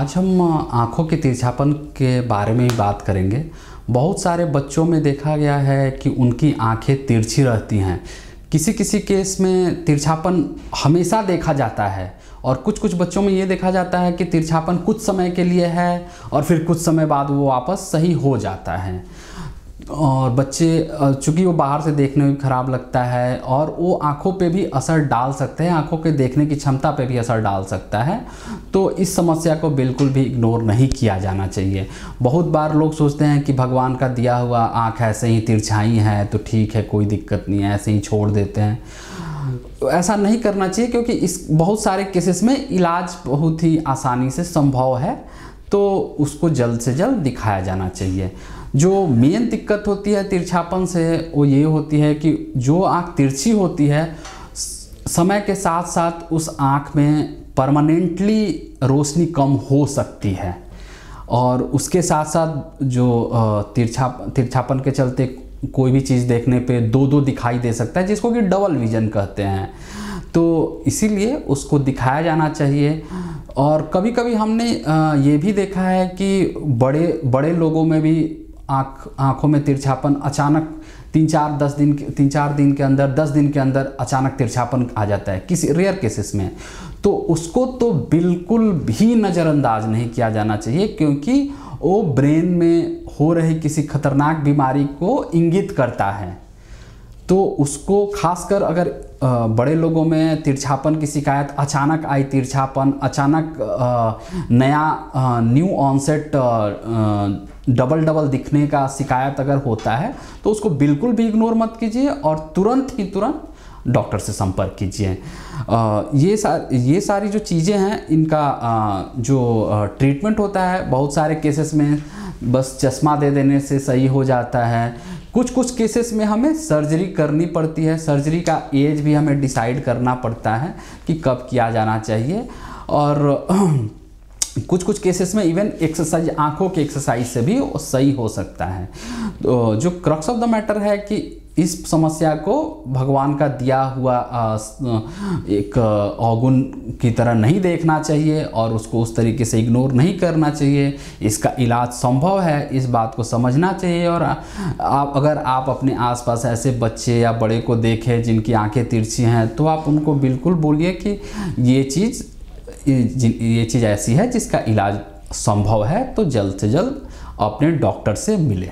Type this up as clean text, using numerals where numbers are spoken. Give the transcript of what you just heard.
आज हम आँखों के तिरछापन के बारे में ही बात करेंगे। बहुत सारे बच्चों में देखा गया है कि उनकी आँखें तिरछी रहती हैं। किसी किसी केस में तिरछापन हमेशा देखा जाता है और कुछ बच्चों में ये देखा जाता है कि तिरछापन कुछ समय के लिए है और फिर कुछ समय बाद वो वापस सही हो जाता है। और बच्चे चूँकि वो बाहर से देखने में भी ख़राब लगता है और वो आँखों पे भी असर डाल सकते हैं, आँखों के देखने की क्षमता पे भी असर डाल सकता है। तो इस समस्या को बिल्कुल भी इग्नोर नहीं किया जाना चाहिए। बहुत बार लोग सोचते हैं कि भगवान का दिया हुआ आँख ऐसे ही तिरछाई है तो ठीक है, कोई दिक्कत नहीं है, ऐसे ही छोड़ देते हैं। ऐसा नहीं करना चाहिए क्योंकि इस बहुत सारे केसेस में इलाज बहुत ही आसानी से संभव है, तो उसको जल्द से जल्द दिखाया जाना चाहिए। जो मेन दिक्कत होती है तिरछापन से वो ये होती है कि जो आँख तिरछी होती है, समय के साथ साथ उस आँख में परमानेंटली रोशनी कम हो सकती है और उसके साथ साथ जो तिरछापन के चलते कोई भी चीज़ देखने पे दो दिखाई दे सकता है, जिसको कि डबल विजन कहते हैं। तो इसीलिए उसको दिखाया जाना चाहिए। और कभी कभी हमने ये भी देखा है कि बड़े लोगों में भी आँखों में तिरछापन अचानक 3-4 दिन के अंदर 10 दिन के अंदर अचानक तिरछापन आ जाता है किसी रेयर केसेस में। तो उसको तो बिल्कुल भी नज़रअंदाज नहीं किया जाना चाहिए क्योंकि वो ब्रेन में हो रही किसी खतरनाक बीमारी को इंगित करता है। तो उसको खासकर अगर बड़े लोगों में तिरछापन की शिकायत अचानक आई, तिरछापन अचानक नया न्यू ऑनसेट डबल दिखने का शिकायत अगर होता है तो उसको बिल्कुल भी इग्नोर मत कीजिए और तुरंत डॉक्टर से संपर्क कीजिए। ये सारी जो चीज़ें हैं, इनका जो ट्रीटमेंट होता है बहुत सारे केसेस में बस चश्मा दे देने से सही हो जाता है। कुछ केसेस में हमें सर्जरी करनी पड़ती है। सर्जरी का एज भी हमें डिसाइड करना पड़ता है कि कब किया जाना चाहिए। और कुछ केसेस में इवन एक्सरसाइज, आँखों के एक्सरसाइज से भी सही हो सकता है। तो जो क्रक्स ऑफ द मैटर है कि इस समस्या को भगवान का दिया हुआ एक अवगुण की तरह नहीं देखना चाहिए और उसको उस तरीके से इग्नोर नहीं करना चाहिए। इसका इलाज संभव है, इस बात को समझना चाहिए। और अगर आप अपने आसपास ऐसे बच्चे या बड़े को देखें जिनकी आंखें तिरछी हैं तो आप उनको बिल्कुल बोलिए कि ये चीज़ ऐसी है जिसका इलाज संभव है, तो जल्द से जल्द अपने डॉक्टर से मिलें।